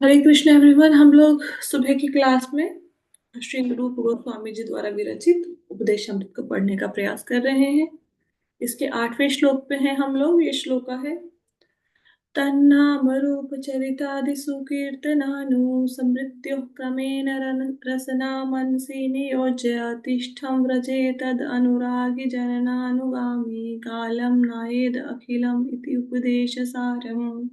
हरे Krishna everyone. हम लोग सुबह की क्लास में श्री रूप गोस्वामी जी द्वारा विरचित उपदेश अमृत को पढ़ने का प्रयास कर रहे हैं। इसके 8वें श्लोक पे हैं हम लोग। ये श्लोक है तन्नाम रूप चरितादिषु कीर्तनानु समृत्युः क्रमेण रसना मनसि नियोज्य तिष्ठं व्रजे तद अनुरागी जननानुगामी कालम नायेद अखिलम इति उपदेश सारम।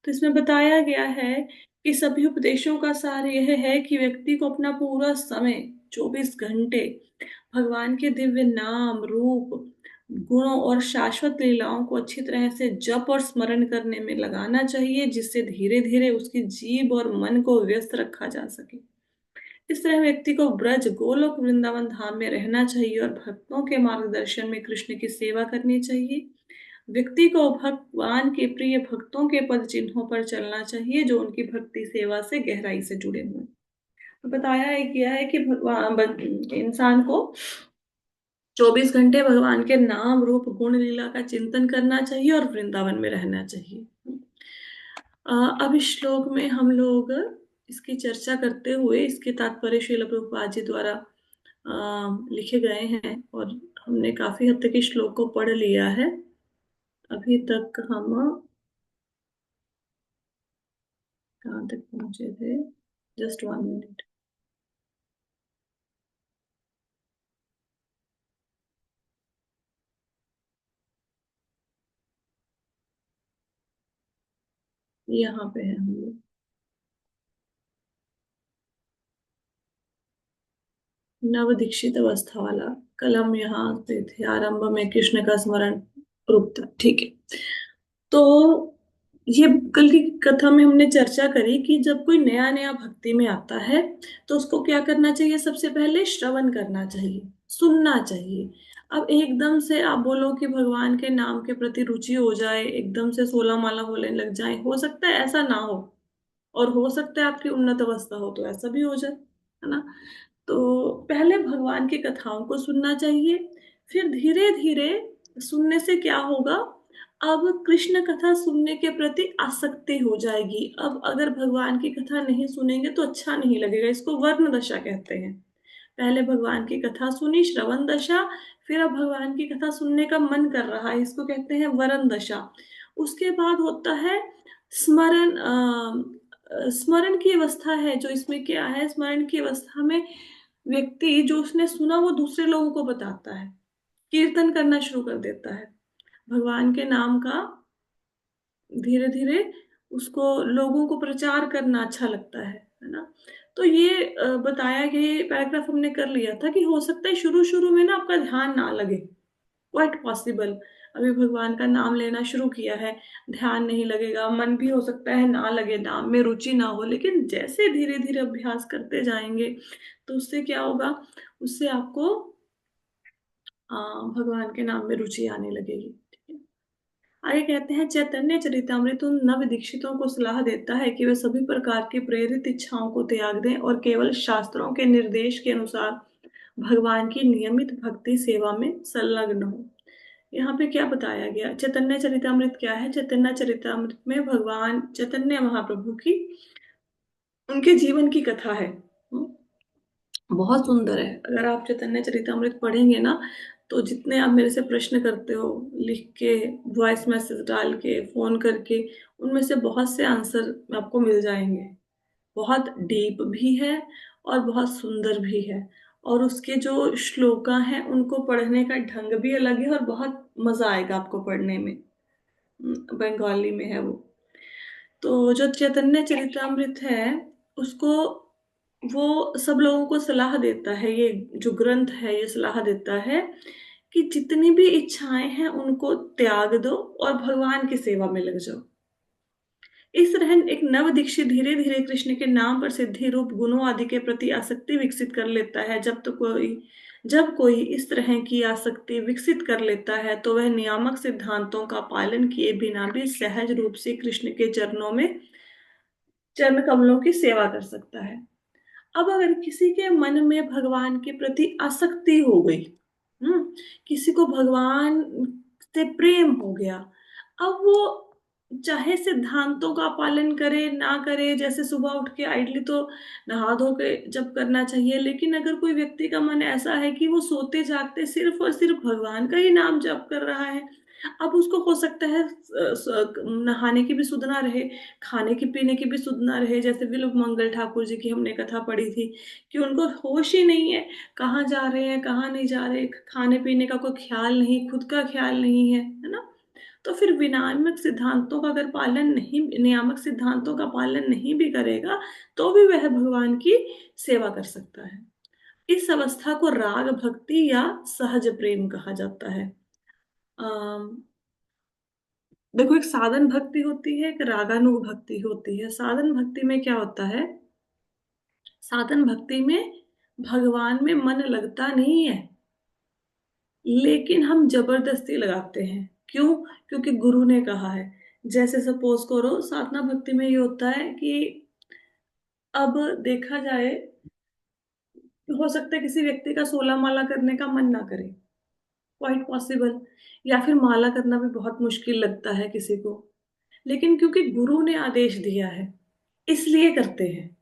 तो इसमें बताया गया है कि सभी उपदेशों का सार यह है कि व्यक्ति को अपना पूरा समय 24 घंटे भगवान के दिव्य नाम रूप गुणों और शाश्वत लीलाओं को अच्छी तरह से जप और स्मरण करने में लगाना चाहिए, जिससे धीरे धीरे उसकी जीभ और मन को व्यस्त रखा जा सके। इस तरह व्यक्ति को ब्रज गोलोक वृंदावन धाम में रहना चाहिए और भक्तों के मार्गदर्शन में कृष्ण की सेवा करनी चाहिए। व्यक्ति को भगवान के प्रिय भक्तों के पद चिन्हों पर चलना चाहिए जो उनकी भक्ति सेवा से गहराई से जुड़े हुए हैं। तो बताया है गया है कि भगवान इंसान को 24 घंटे भगवान के नाम रूप गुण लीला का चिंतन करना चाहिए और वृंदावन में रहना चाहिए। अब इस श्लोक में हम लोग इसकी चर्चा करते हुए इसके तात्पर्य श्रील प्रभुपाद जी द्वारा लिखे गए हैं और हमने काफी हद तक इस श्लोक को पढ़ लिया है। अभी तक हम कहाँ तक पहुंचे थे? Just 1 minute. यहाँ पे है हम लोग। नव दीक्षित अवस्था वाला कल हम यहाँ पे थे। आरंभ में कृष्ण का स्मरण रूप था। ठीक है। तो ये कल की कथा में हमने चर्चा करी कि जब कोई नया नया भक्ति में आता है तो उसको क्या करना चाहिए? सबसे पहले श्रवण करना चाहिए, सुनना चाहिए। अब एकदम से आप बोलो कि भगवान के नाम के प्रति रुचि हो जाए, एकदम से 16 माला बोलने लग जाए, हो सकता है ऐसा ना हो। और हो सकता है आपकी उन्नत अवस्था हो तो ऐसा भी हो जाए, है ना। तो पहले भगवान की कथाओं को सुनना चाहिए। फिर धीरे धीरे सुनने से क्या होगा? अब कृष्ण कथा सुनने के प्रति आसक्ति हो जाएगी। अब अगर भगवान की कथा नहीं सुनेंगे तो अच्छा नहीं लगेगा। इसको वर्ण दशा कहते हैं। पहले भगवान की कथा सुनी, श्रवण दशा। फिर अब भगवान की कथा सुनने का मन कर रहा है, इसको कहते हैं वरण दशा। उसके बाद होता है स्मरण। स्मरण की अवस्था है जो इसमें क्या है? स्मरण की अवस्था में व्यक्ति जो उसने सुना वो दूसरे लोगों को बताता है, कीर्तन करना शुरू कर देता है भगवान के नाम का। धीरे धीरे उसको लोगों को प्रचार करना अच्छा लगता है ना। तो ये बताया गया, ये पैराग्राफ हमने कर लिया था कि हो सकता है शुरू शुरू में ना आपका ध्यान ना लगे। Quite possible. अभी भगवान का नाम लेना शुरू किया है, ध्यान नहीं लगेगा, मन भी हो सकता है ना लगे, नाम में रुचि ना हो। लेकिन जैसे धीरे धीरे अभ्यास करते जाएंगे तो उससे क्या होगा? उससे आपको भगवान के नाम में रुचि आने लगेगी। ठीक है। आगे कहते हैं चैतन्य चरितामृत उन नव दीक्षितों को सलाह देता है कि वे सभी प्रकार की प्रेरित इच्छाओं को त्याग दें और केवल शास्त्रों के निर्देश के अनुसार भगवान की नियमित भक्ति सेवा में संलग्न हो। यहाँ पे क्या बताया गया? चैतन्य चरितामृत क्या है? चैतन्य चरितामृत में भगवान चैतन्य महाप्रभु की उनके जीवन की कथा है। बहुत सुंदर है। अगर आप चैतन्य चरितामृत पढ़ेंगे ना तो जितने आप मेरे से प्रश्न करते हो लिख के, वॉइस मैसेज डाल के, फोन करके, उनमें से बहुत से आंसर आपको मिल जाएंगे। बहुत डीप भी है और बहुत सुंदर भी है। और उसके जो श्लोका हैं उनको पढ़ने का ढंग भी अलग है और बहुत मजा आएगा आपको पढ़ने में। बंगाली में है वो। तो जो चैतन्य चरितामृत है उसको वो सब लोगों को सलाह देता है। ये जो ग्रंथ है ये सलाह देता है कि जितनी भी इच्छाएं हैं उनको त्याग दो और भगवान की सेवा में लग जाओ। इस तरह एक नव दीक्षित धीरे धीरे कृष्ण के नाम पर सिद्धि रूप गुणों आदि के प्रति आसक्ति विकसित कर लेता है। जब कोई इस तरह की आसक्ति विकसित कर लेता है तो वह नियामक सिद्धांतों का पालन किए बिना भी सहज रूप से कृष्ण के चरणों में चरण कमलों की सेवा कर सकता है। अब अगर किसी के मन में भगवान के प्रति आसक्ति हो गई, किसी को भगवान से प्रेम हो गया, अब वो चाहे सिद्धांतों का पालन करे ना करे, जैसे सुबह उठ के आइडली तो नहा धो के जब करना चाहिए, लेकिन अगर कोई व्यक्ति का मन ऐसा है कि वो सोते जागते सिर्फ और सिर्फ भगवान का ही नाम जप कर रहा है, अब उसको हो सकता है नहाने की भी सुध ना रहे, खाने की पीने की भी सुध ना रहे। जैसे विलुप मंगल ठाकुर जी की हमने कथा पढ़ी थी कि उनको होश ही नहीं है, कहाँ जा रहे हैं कहाँ नहीं जा रहे, खाने पीने का कोई ख्याल नहीं, खुद का ख्याल नहीं है ना। तो फिर विनायमक सिद्धांतों का अगर पालन नहीं, नियामक सिद्धांतों का पालन नहीं भी करेगा, तो भी वह भगवान की सेवा कर सकता है। इस अवस्था को राग भक्ति या सहज प्रेम कहा जाता है। अम, देखो, एक साधन भक्ति होती है, एक रागानुग भक्ति होती है। साधन भक्ति में क्या होता है, साधन भक्ति में भगवान में मन लगता नहीं है, लेकिन हम जबरदस्ती लगाते हैं। क्यों? क्योंकि गुरु ने कहा है। जैसे सपोज करो, साधना भक्ति में ये होता है कि अब देखा जाए, हो सकता है किसी व्यक्ति का 16 माला करने का मन ना करे, क्वाइट पॉसिबल। या फिर माला करना भी बहुत मुश्किल लगता है किसी को, लेकिन क्योंकि गुरु ने आदेश दिया है इसलिए करते हैं।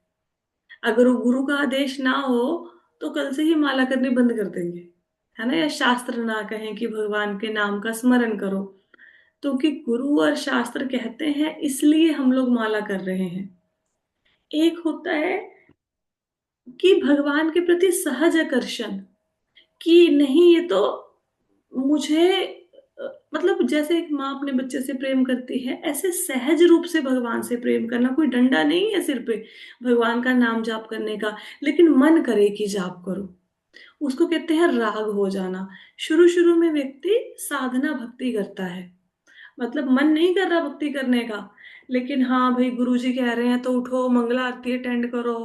अगर वो गुरु का आदेश ना हो तो कल से ही माला करनी बंद कर देंगे, है ना। या शास्त्र ना कहें कि भगवान के नाम का स्मरण करो, तो कि गुरु और शास्त्र कहते हैं इसलिए हम लोग माला कर रहे हैं। एक होता है कि भगवान के प्रति सहज आकर्षण, कि नहीं ये तो मुझे मतलब जैसे एक माँ अपने बच्चे से प्रेम करती है, ऐसे सहज रूप से भगवान से प्रेम करना। कोई डंडा नहीं है सिर पे भगवान का नाम जाप करने का, लेकिन मन करे कि जाप करो, उसको कहते हैं राग हो जाना। शुरू शुरू में व्यक्ति साधना भक्ति करता है, मतलब मन नहीं कर रहा भक्ति करने का, लेकिन हाँ भाई गुरुजी कह रहे हैं तो उठो, मंगला आरती अटेंड करो,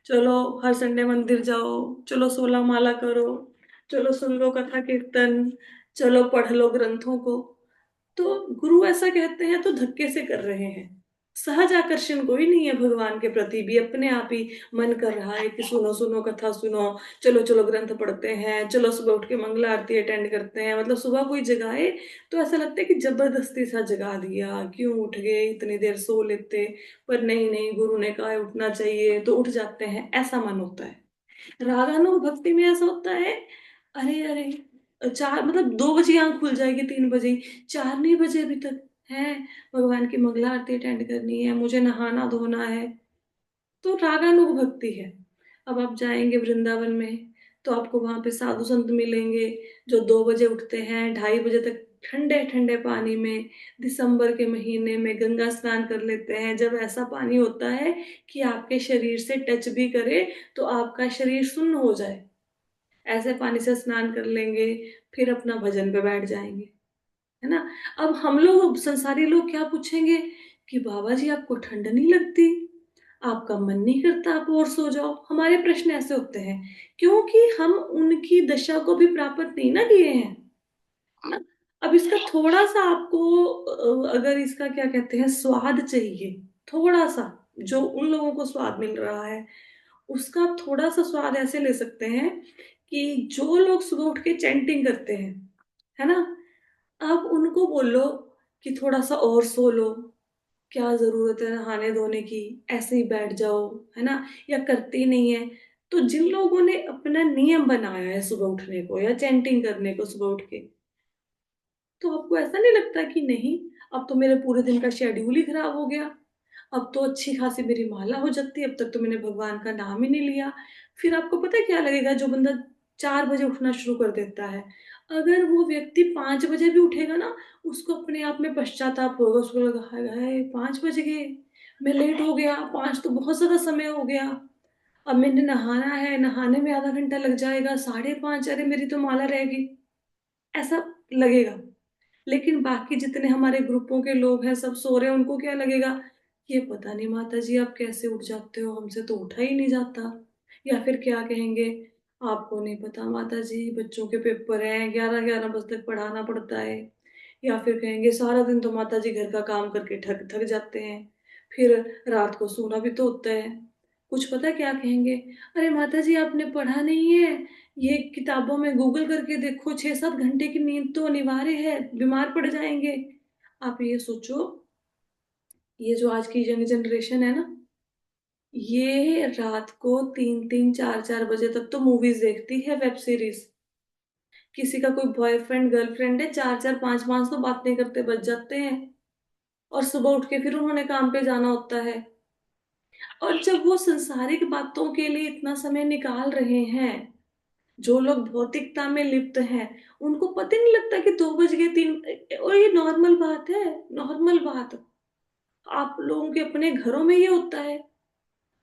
चलो हर संडे मंदिर जाओ, चलो 16 माला करो, चलो सुन लो कथा कीर्तन, चलो पढ़ लो ग्रंथों को। तो गुरु ऐसा कहते हैं तो धक्के से कर रहे हैं। सहज आकर्षण कोई नहीं है भगवान के प्रति भी, अपने आप ही मन कर रहा है कि सुनो सुनो कथा सुनो, चलो चलो ग्रंथ पढ़ते हैं, चलो सुबह उठ के मंगला आरती अटेंड करते हैं। मतलब सुबह कोई जगाए तो ऐसा लगता है कि जबरदस्ती सा जगा दिया, क्यों उठ गए, इतनी देर सो लेते। पर नहीं नहीं, गुरु ने कहा है उठना चाहिए तो उठ जाते हैं, ऐसा मन होता है। रागानुग भक्ति में ऐसा होता है, अरे अरे चार मतलब 2 बजे आंख खुल जाएगी, 3 बजे, 4 नहीं बजे अभी तक है, भगवान की मंगला आरती अटेंड करनी है, मुझे नहाना धोना है। तो रागानुग भक्ति है। अब आप जाएंगे वृंदावन में तो आपको वहां पे साधु संत मिलेंगे जो 2 बजे उठते हैं, 2:30 बजे तक ठंडे ठंडे पानी में, दिसंबर के महीने में गंगा स्नान कर लेते हैं, जब ऐसा पानी होता है कि आपके शरीर से टच भी करे तो आपका शरीर सुन्न हो जाए, ऐसे पानी से स्नान कर लेंगे, फिर अपना भजन पे बैठ जाएंगे, है ना। अब हम लोग संसारी लोग क्या पूछेंगे कि बाबा जी आपको ठंड नहीं लगती, आपका मन नहीं करता आप और सो जाओ। हमारे प्रश्न ऐसे होते हैं क्योंकि हम उनकी दशा को भी प्राप्त नहीं ना किए हैं ना। अब इसका थोड़ा सा आपको अगर इसका क्या कहते हैं स्वाद चाहिए, थोड़ा सा, जो उन लोगों को स्वाद मिल रहा है उसका थोड़ा सा स्वाद ऐसे ले सकते हैं कि जो लोग सुबह उठ के चैंटिंग करते हैं, है ना, अब उनको बोलो कि थोड़ा सा और सो लो, क्या जरूरत है नहाने धोने की, ऐसे ही बैठ जाओ, है ना, या करते ही नहीं है। तो जिन लोगों ने अपना नियम बनाया है सुबह उठने को या चैंटिंग करने को सुबह उठ के, तो आपको ऐसा नहीं लगता कि नहीं, अब तो मेरे पूरे दिन का शेड्यूल ही खराब हो गया, अब तो अच्छी खासी मेरी माला हो जाती, अब तक तो मैंने भगवान का नाम ही नहीं लिया। फिर आपको पता है क्या लगेगा, जो बंदा 4 बजे उठना शुरू कर देता है, अगर वो व्यक्ति 5 बजे भी उठेगा ना, उसको अपने आप में पश्चाताप होगा, उसको लगा हाय हाय 5 बज गए, मैं लेट हो गया, 5 तो बहुत ज्यादा समय हो गया, अब मैंने नहाना है, नहाने में आधा घंटा लग जाएगा, 5:30, अरे मेरी तो माला रहेगी, ऐसा लगेगा। लेकिन बाकी जितने हमारे ग्रुपों के लोग हैं सब सो रहे हैं, उनको क्या लगेगा, ये पता नहीं माता जी आप कैसे उठ जाते हो, हमसे तो उठा ही नहीं जाता। या फिर क्या कहेंगे, आपको नहीं पता माता जी बच्चों के पेपर हैं, 11-11 बजे तक पढ़ाना पड़ता है। या फिर कहेंगे सारा दिन तो माता जी घर का काम करके थक थक जाते हैं, फिर रात को सोना भी तो होता है। कुछ पता क्या कहेंगे, अरे माता जी आपने पढ़ा नहीं है, ये किताबों में गूगल करके देखो, 6-7 घंटे की नींद तो अनिवार्य है, बीमार पड़ जाएंगे। आप ये सोचो ये जो आज की यंग जनरेशन है ना, ये रात को 3-3 4-4 बजे तक तो मूवीज देखती है, वेब सीरीज। किसी का कोई बॉयफ्रेंड गर्लफ्रेंड है, 4-4 5-5 तो बातें करते बज जाते हैं। और सुबह उठ के फिर उन्होंने काम पे जाना होता है। और जब वो संसारिक बातों के लिए इतना समय निकाल रहे हैं, जो लोग भौतिकता में लिप्त हैं, उनको पता ही नहीं लगता कि 2 बज गए 3। और ये नॉर्मल बात है, नॉर्मल बात। आप लोगों के अपने घरों में ये होता है।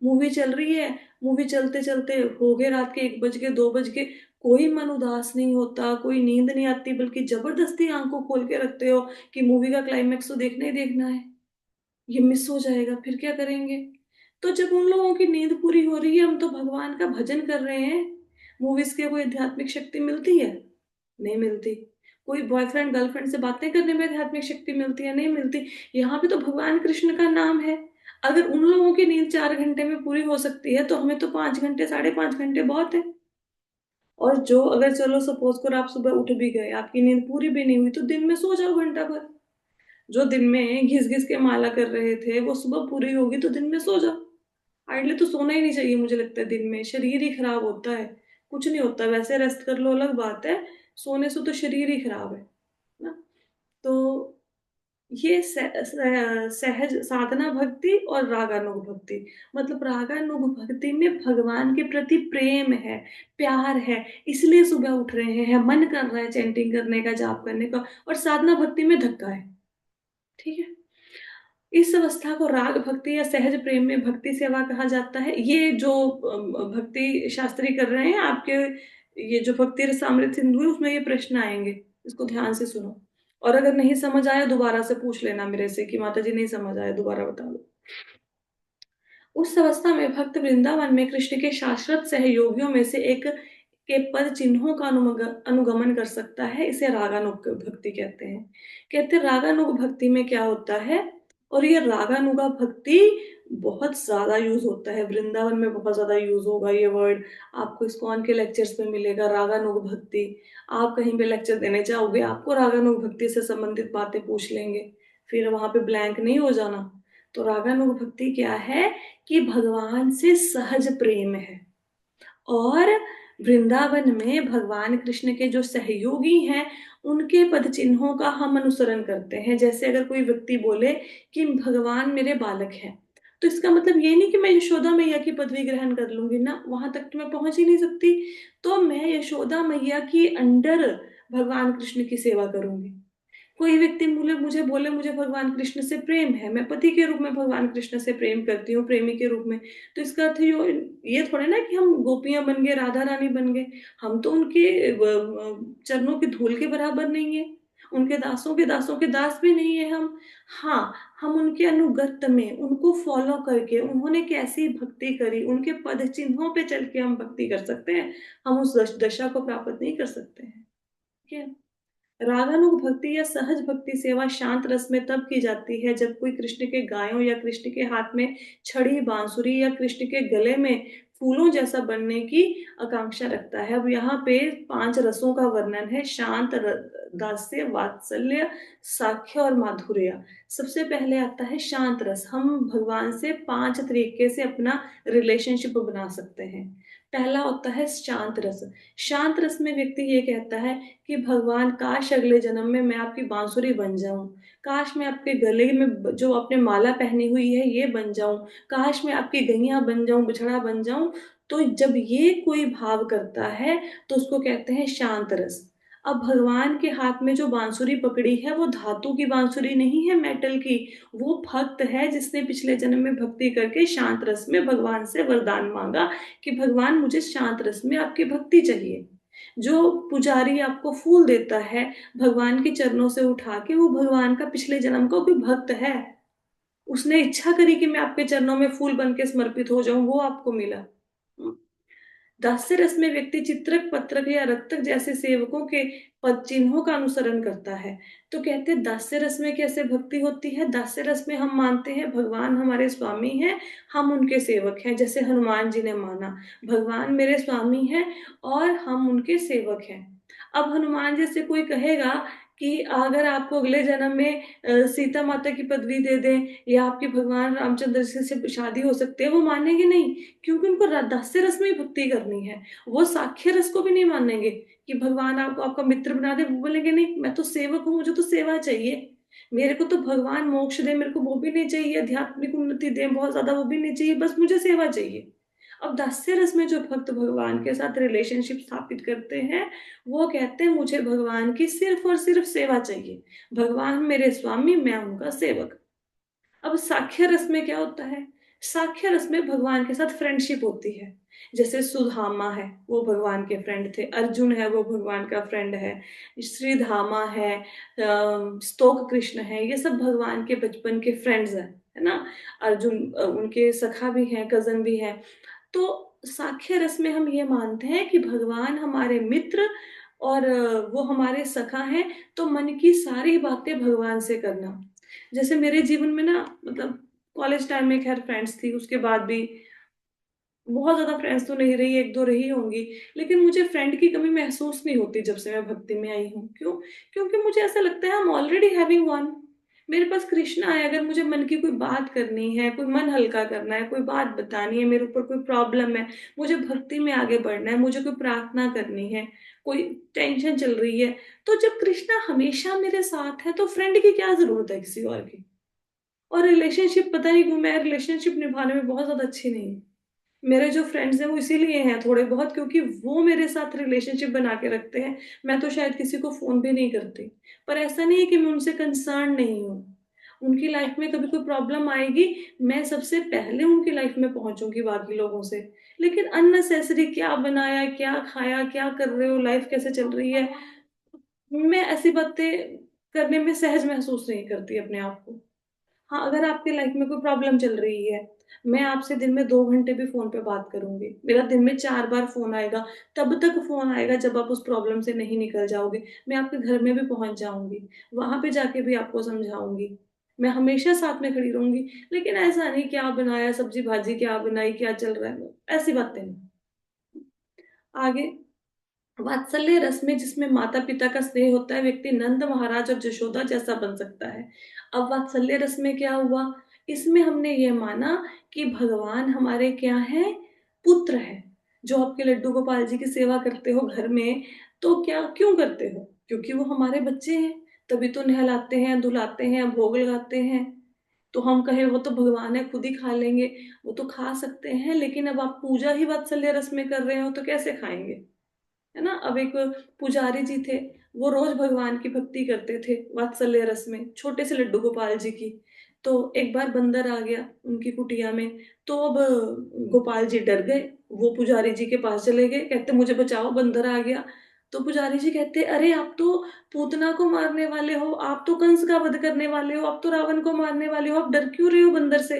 मूवी चल रही है, मूवी चलते चलते हो गए रात के 1 बज गए 2 बज गए, कोई मन उदास नहीं होता, कोई नींद नहीं आती, बल्कि जबरदस्ती आंखों खोल के रखते हो कि मूवी का क्लाइमेक्स तो देखना ही देखना है। ये मिस हो जाएगा फिर क्या करेंगे? तो जब उन लोगों की नींद पूरी हो रही है, हम तो भगवान का भजन कर रहे हैं, मूवीज की कोई आध्यात्मिक शक्ति मिलती है? नहीं मिलती। कोई बॉयफ्रेंड गर्लफ्रेंड से बातें करने में आध्यात्मिक शक्ति मिलती है? नहीं मिलती। यहाँ पे तो भगवान कृष्ण का नाम है। अगर उन लोगों की नींद 4 घंटे में पूरी हो सकती है, तो हमें तो 5 घंटे 5.5 घंटे बहुत है। और जो अगर चलो सपोज कर आप सुबह उठ भी गए, आपकी नींद पूरी भी नहीं हुई, तो दिन में सो जाओ घंटा भर। जो दिन में घिस घिस के माला कर रहे थे, वो सुबह पूरी होगी तो दिन में सो जाओ। आइडली तो सोना ही नहीं चाहिए, मुझे लगता है दिन में शरीर ही खराब होता है। कुछ नहीं होता, वैसे रेस्ट कर लो अलग बात है, सोने से तो शरीर ही खराब है ना। तो ये सहज साधना भक्ति और रागानुग भक्ति, मतलब रागानुग भक्ति में भगवान के प्रति प्रेम है, प्यार है, इसलिए सुबह उठ रहे हैं, मन कर रहा है चैंटिंग करने का, जाप करने का। और साधना भक्ति में धक्का है। ठीक है। इस अवस्था को राग भक्ति या सहज प्रेम में भक्ति सेवा कहा जाता है। ये जो भक्ति शास्त्री कर रहे हैं आपके, ये जो भक्ति रसामृत सिंधु है, उसमें ये प्रश्न आएंगे, इसको ध्यान से सुनो। और अगर नहीं समझ आया दोबारा से पूछ लेना मेरे से कि माता जी नहीं समझ आया, दोबारा बता दो। उस अवस्था में भक्त वृंदावन में कृष्ण के शाश्वत सहयोगियों में से एक के पद चिन्हों का अनुगमन कर सकता है। इसे रागानुग भक्ति कहते हैं। कहते हैं रागानुग भक्ति में क्या होता है। और ये रागानुगा भक्ति बहुत ज्यादा यूज होता है वृंदावन में, बहुत ज्यादा यूज होगा ये वर्ड। आपको इस्कॉन के लेक्चर्स में मिलेगा रागानुग भक्ति। आप कहीं पे लेक्चर देने जाओगे, आपको रागानुग भक्ति से संबंधित बातें पूछ लेंगे, फिर वहां पे ब्लैंक नहीं हो जाना। तो रागानुग भक्ति क्या है? कि भगवान से सहज प्रेम है। और वृंदावन में भगवान कृष्ण के जो सहयोगी हैं, उनके पद चिन्हों का हम अनुसरण करते हैं। जैसे अगर कोई व्यक्ति बोले कि भगवान मेरे बालक हैं, तो इसका मतलब ये नहीं कि मैं यशोदा मैया की पदवी ग्रहण कर लूंगी ना, वहां तक तो मैं पहुंच ही नहीं सकती। तो मैं यशोदा मैया की अंडर भगवान कृष्ण की सेवा करूंगी। कोई व्यक्ति मुझे बोले मुझे भगवान कृष्ण से प्रेम है, मैं पति के रूप में भगवान कृष्ण से प्रेम करती हूँ, प्रेमी के रूप में, तो इसका अर्थ ये थोड़े ना कि हम गोपियां बन गए, राधा रानी बन गए। हम तो उनके चरणों की धूल के बराबर नहीं है, उनके दासों के दास भी नहीं है हम। हाँ, हम उनके अनुगत में, उनको फॉलो करके उन्होंने कैसी भक्ति करी, उनके पद चिन्हों पे चल के हम भक्ति कर सकते हैं। हम उस दशा को प्राप्त नहीं कर सकते हैं। ठीक है। रागानुग भक्ति या सहज भक्ति सेवा शांत रस में तब की जाती है जब कोई कृष्ण के गायों या कृष्ण के हाथ में छड़ी बांसुरी या कृष्ण के गले में फूलों जैसा बनने की आकांक्षा रखता है। अब यहाँ पे 5 रसों का वर्णन है: शांत, दास्य, वात्सल्य, साख्य और माधुर्य। सबसे पहले आता है शांत रस। हम भगवान से 5 तरीके से अपना रिलेशनशिप बना सकते हैं। पहला होता है शांत रस। शांत रस में व्यक्ति ये कहता है कि भगवान, काश अगले जन्म में मैं आपकी बांसुरी बन जाऊं, काश मैं आपके गले में जो आपने माला पहनी हुई है ये बन जाऊं, काश मैं आपकी गैया बन जाऊं, बिछड़ा बन जाऊं। तो जब ये कोई भाव करता है, तो उसको कहते हैं शांत रस। अब भगवान के हाथ में जो बांसुरी पकड़ी है, वो धातु की बांसुरी नहीं है, मेटल की। वो भक्त है जिसने पिछले जन्म में भक्ति करके शांत रस में भगवान से वरदान मांगा कि भगवान मुझे शांत रस में आपकी भक्ति चाहिए। जो पुजारी आपको फूल देता है भगवान के चरणों से उठा के, वो भगवान का पिछले जन्म का कोई भक्त है। उसने इच्छा करी कि मैं आपके चरणों में फूल बन के समर्पित हो जाऊं, वो आपको मिला। दास्य रस में व्यक्ति चित्रक, पत्रक या रक्तक जैसे सेवकों के पद चिन्हों का अनुसरण करता है। तो कहते हैं दास्य रस में कैसे भक्ति होती है। दास्य रस में हम मानते हैं भगवान हमारे स्वामी हैं, हम उनके सेवक हैं। जैसे हनुमान जी ने माना भगवान मेरे स्वामी हैं और हम उनके सेवक हैं। अब हनुमान जी से कोई कहेगा कि अगर आपको अगले जन्म में सीता माता की पदवी दे दें या आपकी भगवान रामचंद्र से शादी हो सकती है, वो मानेंगे नहीं, क्योंकि उनको दास्य रस में ही भक्ति करनी है। वो साख्य रस को भी नहीं मानेंगे कि भगवान आपको आपका मित्र बना दे। वो बोलेंगे नहीं, मैं तो सेवक हूँ, मुझे तो सेवा चाहिए, मेरे को तो भगवान मोक्ष दे, मेरे को वो भी नहीं चाहिए, आध्यात्मिक उन्नति दे बहुत ज्यादा, वो भी नहीं चाहिए, बस मुझे सेवा चाहिए। अब दास्य रस में जो भक्त भगवान के साथ रिलेशनशिप स्थापित करते हैं, वो कहते हैं मुझे भगवान की सिर्फ और सिर्फ सेवा चाहिए, भगवान मेरे स्वामी, मैं उनका सेवक। अब साख्य रस में क्या होता है? साख्य रस में भगवान के साथ फ्रेंडशिप होती है। जैसे सुधामा है, वो भगवान के फ्रेंड थे। अर्जुन है, वो भगवान का फ्रेंड है। श्रीधामा है, स्तोक कृष्ण है, ये सब भगवान के बचपन के फ्रेंड्स हैं, है ना। अर्जुन उनके सखा भी हैं, कजन भी हैं। तो साख्य रस में हम ये मानते हैं कि भगवान हमारे मित्र और वो हमारे सखा हैं। तो मन की सारी बातें भगवान से करना। जैसे मेरे जीवन में ना, मतलब कॉलेज टाइम में खैर फ्रेंड्स थी, उसके बाद भी बहुत ज्यादा फ्रेंड्स तो नहीं रही, एक दो रही होंगी। लेकिन मुझे फ्रेंड की कमी महसूस नहीं होती जब से मैं भक्ति में आई हूँ। क्यों? क्योंकि मुझे ऐसा लगता है I am already having one. मेरे पास कृष्णा है, अगर मुझे मन की कोई बात करनी है, कोई मन हल्का करना है, कोई बात बतानी है, मेरे ऊपर कोई प्रॉब्लम है, मुझे भक्ति में आगे बढ़ना है, मुझे कोई प्रार्थना करनी है, कोई टेंशन चल रही है, तो जब कृष्णा हमेशा मेरे साथ है तो फ्रेंड की क्या जरूरत है किसी और की। और रिलेशनशिप, पता नहीं क्यों मैं रिलेशनशिप निभाने में बहुत ज्यादा अच्छी नहीं हूँ। मेरे जो फ्रेंड्स हैं वो इसीलिए हैं थोड़े बहुत, क्योंकि वो मेरे साथ रिलेशनशिप बना के रखते हैं। मैं तो शायद किसी को फोन भी नहीं करती। पर ऐसा नहीं है कि मैं उनसे कंसर्न नहीं हूँ। उनकी लाइफ में कभी कोई प्रॉब्लम आएगी, मैं सबसे पहले उनकी लाइफ में पहुंचूंगी बाकी लोगों से। लेकिन अननेसेसरी क्या बनाया, क्या खाया, क्या कर रहे हो, लाइफ कैसे चल रही है, मैं ऐसी बातें करने में सहज महसूस नहीं करती अपने आप को। हाँ, अगर आपके लाइफ में कोई प्रॉब्लम चल रही है, मैं आपसे दिन में 2 घंटे भी फोन पे बात करूंगी, मेरा दिन में 4 बार फोन आएगा। तब तक फोन आएगा जब आप उस प्रॉब्लम से नहीं निकल जाओगे। मैं आपके घर में भी पहुंच जाऊंगी, वहां पे जाके भी आपको समझाऊंगी। मैं हमेशा साथ में खड़ी रहूंगी। लेकिन ऐसा नहीं क्या बनाया, सब्जी भाजी क्या बनाई, क्या चल रहा है, ऐसी बातें नहीं। आगे, वात्सल्य रस में जिसमें माता पिता का स्नेह होता है, व्यक्ति नंद महाराज और जशोदा जैसा बन सकता है। अब वात्सल्य रस में क्या हुआ? इसमें हमने ये माना कि भगवान हमारे क्या है? पुत्र है। जो आपके लड्डू गोपाल जी की सेवा करते हो घर में, तो क्या क्यों करते हो? क्योंकि वो हमारे बच्चे हैं। तभी तो नहलाते हैं, धुलाते हैं, भोग लगाते हैं। तो हम कहें वो तो भगवान है, खुद ही खा लेंगे। वो तो खा सकते हैं, लेकिन अब आप पूजा ही वात्सल्य रस में कर रहे हो तो कैसे खाएंगे? है ना। अब एक पुजारी जी थे, वो रोज भगवान की भक्ति करते थे वात्सल्य रस में, छोटे से लड्डू गोपाल जी की। तो एक बार बंदर आ गया उनकी कुटिया में। तो अब गोपाल जी डर गए, वो पुजारी जी के पास चले गए, कहते मुझे बचाओ, बंदर आ गया। तो पुजारी जी कहते अरे आप तो पूतना को मारने वाले हो, आप तो कंस का वध करने वाले हो, आप तो रावण को मारने वाले हो, आप डर क्यों रहे हो बंदर से?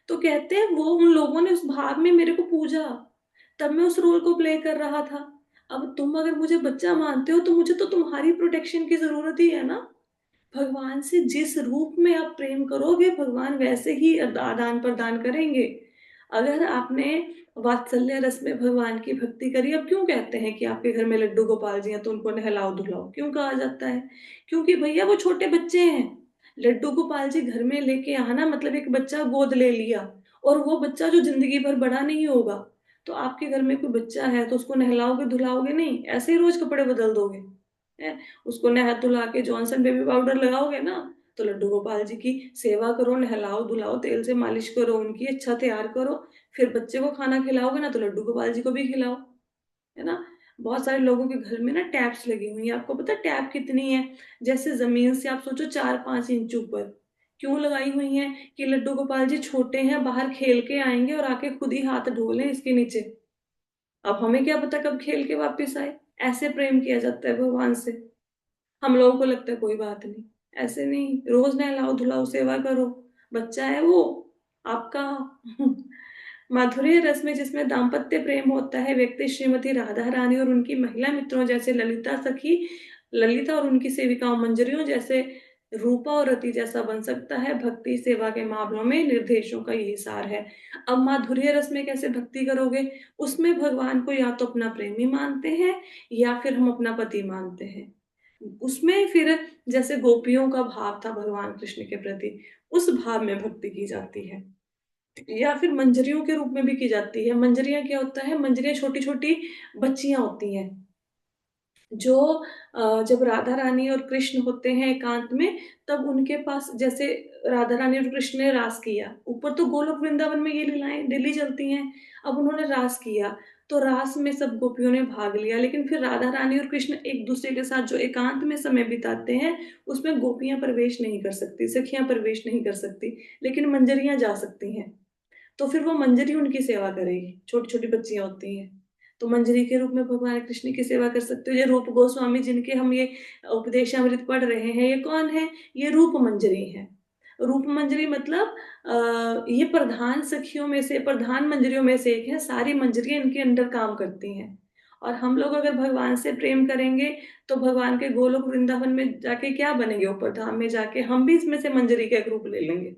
तो कहते हैं वो उन लोगों ने उस भाव में मेरे को पूजा, तब मैं उस रोल को प्ले कर रहा था। अब तुम अगर मुझे बच्चा मानते हो तो मुझे तो तुम्हारी प्रोटेक्शन की जरूरत ही है ना। भगवान से जिस रूप में आप प्रेम करोगे, भगवान वैसे ही आदान प्रदान करेंगे। अगर आपने वात्सल्य रस में भगवान की भक्ति करी, अब क्यों कहते हैं कि आपके घर में लड्डू गोपाल जी हैं तो उनको नहलाओ धुलाओ, क्यों कहा जाता है? क्योंकि भैया वो छोटे बच्चे हैं। लड्डू गोपाल जी घर में लेके आना मतलब एक बच्चा गोद ले लिया, और वो बच्चा जो जिंदगी भर बड़ा नहीं होगा। तो आपके घर में कोई बच्चा है तो उसको नहलाओगे धुलाओगे नहीं, ऐसे ही रोज कपड़े बदल दोगे? है, उसको नहला धुला के जॉनसन बेबी पाउडर लगाओगे ना। तो लड्डू गोपाल जी की सेवा करो, नहलाओ धुलाओ, तेल से मालिश करो, उनकी अच्छा तैयार करो। फिर बच्चे को खाना खिलाओगे ना तो लड्डू गोपाल जी को भी खिलाओ, है ना। बहुत सारे लोगों के घर में ना टैप्स लगी हुई है, आपको पता है टैप कितनी है? जैसे जमीन से आप सोचो 4-5 इंच ऊपर। क्यों लगाई हुई है? कि लड्डू गोपाल जी छोटे हैं, बाहर खेल के आएंगे और आके खुद ही हाथ धो लें इसके नीचे। अब हमें क्या पता कब खेल के वापस आए। ऐसे प्रेम किया जाता है भगवान से। हम लोगों को लगता है कोई बात नहीं, ऐसे नहीं, रोज नहलाओ धुलाओ सेवा करो, बच्चा है वो आपका। माधुर्य रस में जिसमें दाम्पत्य प्रेम होता है, व्यक्ति श्रीमती राधा रानी और उनकी महिला मित्रों जैसे ललिता सखी, ललिता और उनकी सेविकाओं मंजरियों जैसे रूपा और रति जैसा बन सकता है। भक्ति सेवा के मामलों में निर्देशों का यही सार है। अब माधुर्य रस में कैसे भक्ति करोगे? उसमें भगवान को या तो अपना प्रेमी मानते हैं या फिर हम अपना पति मानते हैं। उसमें फिर जैसे गोपियों का भाव था भगवान कृष्ण के प्रति, उस भाव में भक्ति की जाती है। या फिर मंजरियों के रूप में भी की जाती है। मंजरियां क्या होता है, मंजरियां छोटी छोटी बच्चियां होती हैं जो जब राधा रानी और कृष्ण होते हैं एकांत में, तब उनके पास जैसे राधा रानी और कृष्ण ने रास किया, ऊपर तो गोलोक वृंदावन में ये लीलाएं डेली चलती हैं। अब उन्होंने रास किया, तो रास में सब गोपियों ने भाग लिया, लेकिन फिर राधा रानी और कृष्ण एक दूसरे के साथ जो एकांत में समय बिताते हैं, उसमें गोपियां प्रवेश नहीं कर सकती, सखियां प्रवेश नहीं कर सकती, लेकिन मंजरियां जा सकती हैं। तो फिर वो मंजरी उनकी सेवा करेगी, छोटी छोटी बच्चियां होती हैं, तो मंजरी के रूप में भगवान कृष्ण की सेवा कर सकते हो। ये रूप गोस्वामी जिनके हम ये उपदेशामृत पढ़ रहे हैं, ये कौन है? ये रूप मंजरी है। रूप मंजरी मतलब ये प्रधान सखियों में से, प्रधान मंजरियों में से एक है। सारी मंजरियां इनके अंडर काम करती हैं। और हम लोग अगर भगवान से प्रेम करेंगे, तो भगवान के गोलोक वृंदावन में जाके क्या बनेंगे, ऊपर धाम में जाके हम भी इसमें से मंजरी का एक रूप ले लेंगे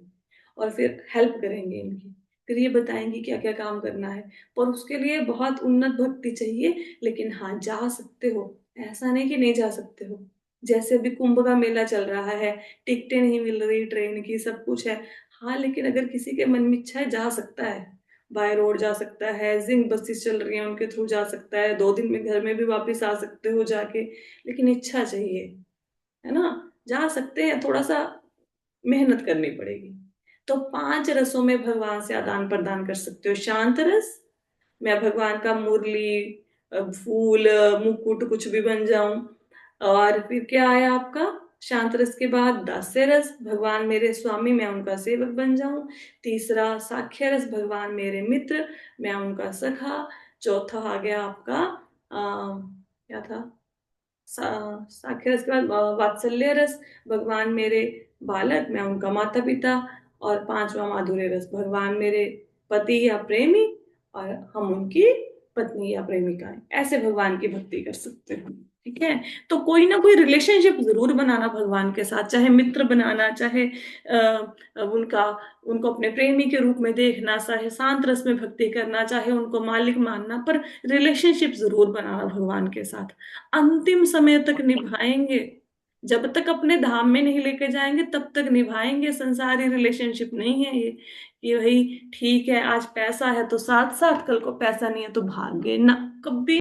और फिर हेल्प करेंगे इनकी। फिर ये बताएंगी क्या क्या काम करना है। पर उसके लिए बहुत उन्नत भक्ति चाहिए, लेकिन हाँ, जा सकते हो, ऐसा नहीं कि नहीं जा सकते हो। जैसे अभी कुंभ का मेला चल रहा है, टिकटें नहीं मिल रही, ट्रेन की सब कुछ है। हाँ, लेकिन अगर किसी के मन में इच्छा है, जा सकता है। बाय रोड जा सकता है, जिंक बसेस चल रही हैं उनके थ्रू जा सकता है, 2 दिन में घर में भी वापस आ सकते हो जाके। लेकिन इच्छा चाहिए, है ना? जा सकते हैं, थोड़ा सा मेहनत करनी पड़ेगी। तो 5 रसों में भगवान से आदान प्रदान कर सकते हो। शांत रस, मैं भगवान का मुरली, फूल, मुकुट कुछ भी बन जाऊं। और फिर क्या आया आपका? शांत रस के बाद दास्य रस, भगवान मेरे स्वामी, मैं उनका सेवक बन जाऊं। तीसरा साख्य रस, भगवान मेरे मित्र, मैं उनका सखा। चौथा आ गया आपका क्या था, साख्य रस के बाद वात्सल्य रस, भगवान मेरे बालक, मैं उनका माता पिता। और पांचवा माधुर्य रस, भगवान मेरे पति या प्रेमी, और हम उनकी पत्नी या प्रेमिकाएं। ऐसे भगवान की भक्ति कर सकते हैं। ठीक है? तो कोई ना कोई रिलेशनशिप जरूर बनाना भगवान के साथ, चाहे मित्र बनाना, चाहे उनका उनको अपने प्रेमी के रूप में देखना, चाहे शांत रस में भक्ति करना, चाहे उनको मालिक मानना, पर रिलेशनशिप जरूर बनाना भगवान के साथ। अंतिम समय तक निभाएंगे, जब तक अपने धाम में नहीं लेके जाएंगे तब तक निभाएंगे। संसारी रिलेशनशिप नहीं है ये कि भाई ठीक है आज पैसा है तो साथ साथ, कल को पैसा नहीं है तो भाग गए ना, कभी